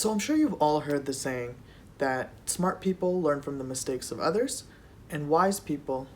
So I'm sure you've all heard the saying that smart people learn from the mistakes of others, and wise people.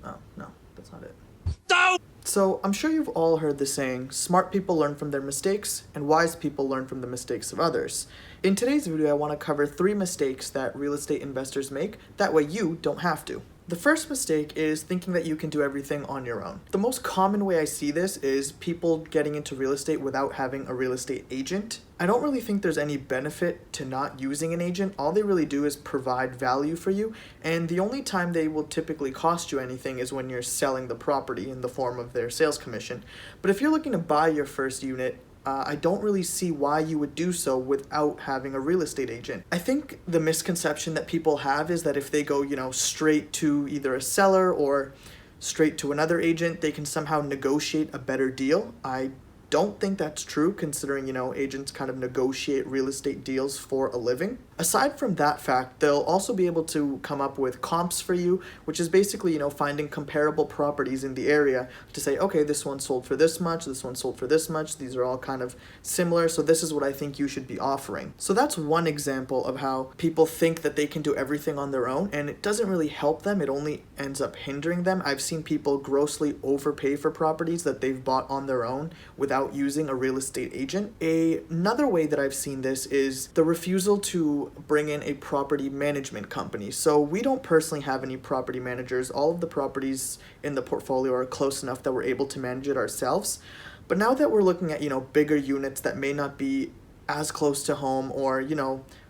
Oh, no, that's not it. So I'm sure you've all heard the saying, smart people learn from their mistakes, and wise people learn from the mistakes of others. In today's video, I want to cover 3 mistakes that real estate investors make, that way you don't have to. The first mistake is thinking that you can do everything on your own. The most common way I see this is people getting into real estate without having a real estate agent. I don't really think there's any benefit to not using an agent. All they really do is provide value for you, and the only time they will typically cost you anything is when you're selling the property in the form of their sales commission. But if you're looking to buy your first unit, I don't really see why you would do so without having a real estate agent. I think the misconception that people have is that if they go, straight to either a seller or straight to another agent, they can somehow negotiate a better deal. I don't think that's true, considering, agents kind of negotiate real estate deals for a living. Aside from that fact, they'll also be able to come up with comps for you, which is basically, finding comparable properties in the area to say, okay, this one sold for this much, this one sold for this much, these are all kind of similar, so this is what I think you should be offering. So that's one example of how people think that they can do everything on their own, and it doesn't really help them, it only ends up hindering them. I've seen people grossly overpay for properties that they've bought on their own without using a real estate agent. Another way that I've seen this is the refusal to bring in a property management company. So we don't personally have any property managers. All of the properties in the portfolio are close enough that we're able to manage it ourselves. But now that we're looking at, bigger units that may not be as close to home or,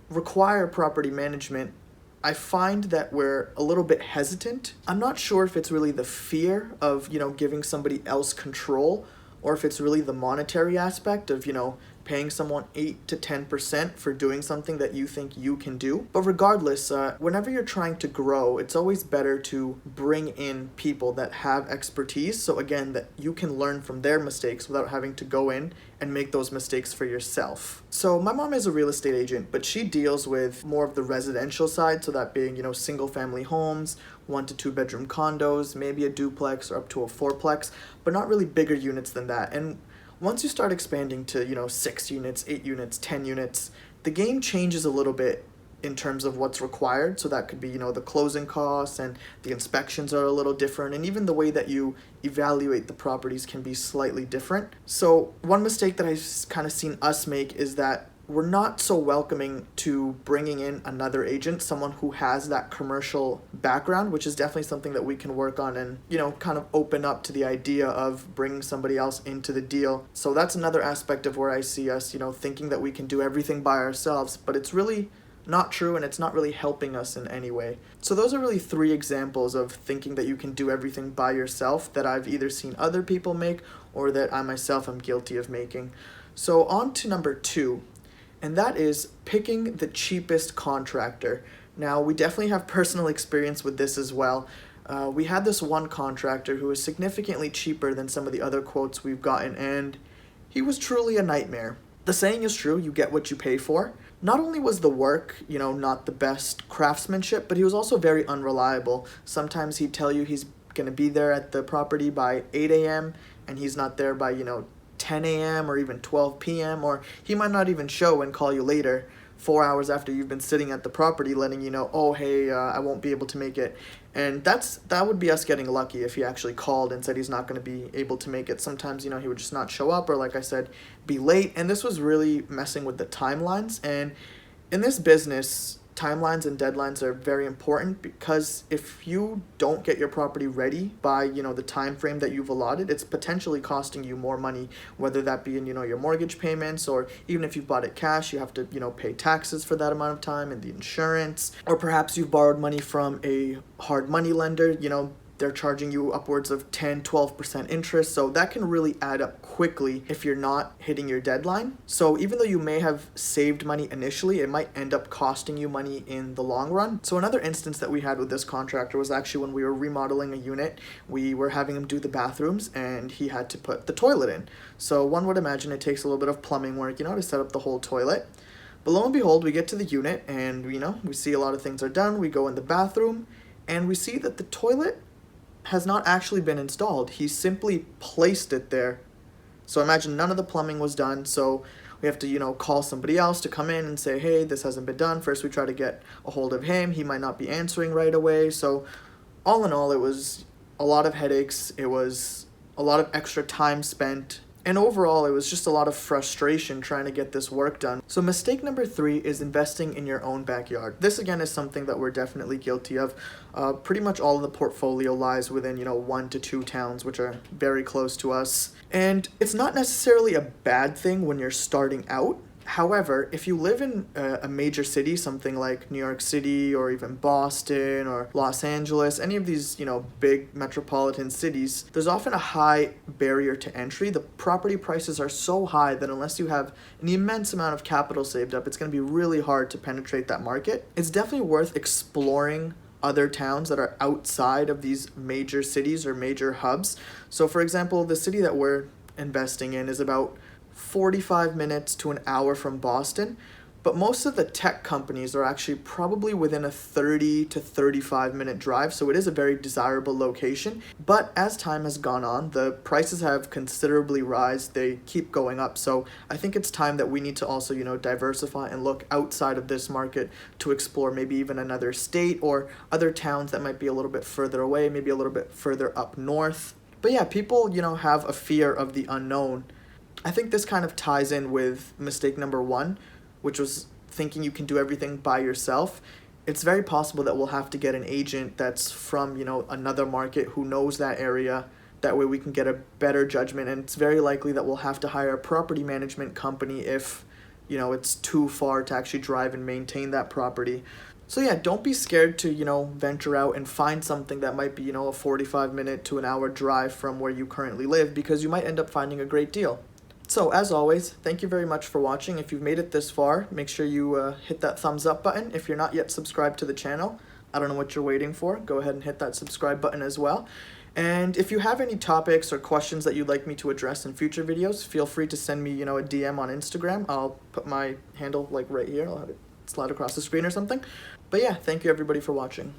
require property management, I find that we're a little bit hesitant. I'm not sure if it's really the fear of, giving somebody else control, or if it's really the monetary aspect of, paying someone 8 to 10% for doing something that you think you can do. But regardless, whenever you're trying to grow, it's always better to bring in people that have expertise. So again, that you can learn from their mistakes without having to go in and make those mistakes for yourself. So my mom is a real estate agent, but she deals with more of the residential side, so that being, single family homes, 1 to 2 bedroom condos, maybe a duplex or up to a fourplex, but not really bigger units than that. And once you start expanding to, 6 units, 8 units, 10 units, the game changes a little bit in terms of what's required. So that could be, the closing costs, and the inspections are a little different, and even the way that you evaluate the properties can be slightly different. So one mistake that I've kind of seen us make is that we're not so welcoming to bringing in another agent, someone who has that commercial background, which is definitely something that we can work on and, kind of open up to the idea of bringing somebody else into the deal. So that's another aspect of where I see us, thinking that we can do everything by ourselves, but it's really not true, and it's not really helping us in any way. So those are really 3 examples of thinking that you can do everything by yourself that I've either seen other people make or that I myself am guilty of making. So on to number 2. And that is picking the cheapest contractor. Now, we definitely have personal experience with this as well. We had this one contractor who was significantly cheaper than some of the other quotes we've gotten, and he was truly a nightmare. The saying is true, you get what you pay for. Not only was the work, not the best craftsmanship, but he was also very unreliable. Sometimes he'd tell you he's going to be there at the property by 8 a.m., and he's not there by, 10 a.m. or even 12 p.m. or he might not even show and call you later, 4 hours after you've been sitting at the property, letting you know, oh, hey, I won't be able to make it. And that would be us getting lucky if he actually called and said he's not going to be able to make it. Sometimes, he would just not show up, or like I said, be late. And this was really messing with the timelines. And in this business, timelines and deadlines are very important, because if you don't get your property ready by, the time frame that you've allotted, it's potentially costing you more money, whether that be in, your mortgage payments, or even if you bought it cash, you have to, pay taxes for that amount of time, and the insurance, or perhaps you've borrowed money from a hard money lender, they're charging you upwards of 10-12% interest, so that can really add up quickly if you're not hitting your deadline. So even though you may have saved money initially, it might end up costing you money in the long run. So another instance that we had with this contractor was actually when we were remodeling a unit. We were having him do the bathrooms, and he had to put the toilet in. So one would imagine it takes a little bit of plumbing work, to set up the whole toilet. But lo and behold, we get to the unit, and we see a lot of things are done. We go in the bathroom, and we see that the toilet has not actually been installed. He simply placed it there. So imagine none of the plumbing was done. So we have to, call somebody else to come in and say, hey, this hasn't been done. First we try to get a hold of him. He might not be answering right away. So all in all, it was a lot of headaches. It was a lot of extra time spent. And overall, it was just a lot of frustration trying to get this work done. So mistake number 3 is investing in your own backyard. This again is something that we're definitely guilty of. Pretty much all of the portfolio lies within, 1 to 2 towns, which are very close to us. And it's not necessarily a bad thing when you're starting out. However, if you live in a major city, something like New York City or even Boston or Los Angeles, any of these, big metropolitan cities, there's often a high barrier to entry. The property prices are so high that unless you have an immense amount of capital saved up, it's going to be really hard to penetrate that market. It's definitely worth exploring other towns that are outside of these major cities or major hubs. So for example, the city that we're investing in is about 45 minutes to an hour from Boston, but most of the tech companies are actually probably within a 30 to 35 minute drive, so it is a very desirable location. But as time has gone on, the prices have considerably risen. They keep going up, so I think it's time that we need to also, diversify and look outside of this market to explore maybe even another state or other towns that might be a little bit further away, maybe a little bit further up north. But yeah, people, have a fear of the unknown. I think this kind of ties in with mistake number 1, which was thinking you can do everything by yourself. It's very possible that we'll have to get an agent that's from, another market who knows that area. That way we can get a better judgment, and it's very likely that we'll have to hire a property management company if, it's too far to actually drive and maintain that property. So yeah, don't be scared to, venture out and find something that might be, a 45-minute to an hour drive from where you currently live, because you might end up finding a great deal. So as always, thank you very much for watching. If you've made it this far, make sure you hit that thumbs up button. If you're not yet subscribed to the channel, I don't know what you're waiting for. Go ahead and hit that subscribe button as well. And if you have any topics or questions that you'd like me to address in future videos, feel free to send me, a DM on Instagram. I'll put my handle right here. I'll have it slide across the screen or something. But yeah, thank you everybody for watching.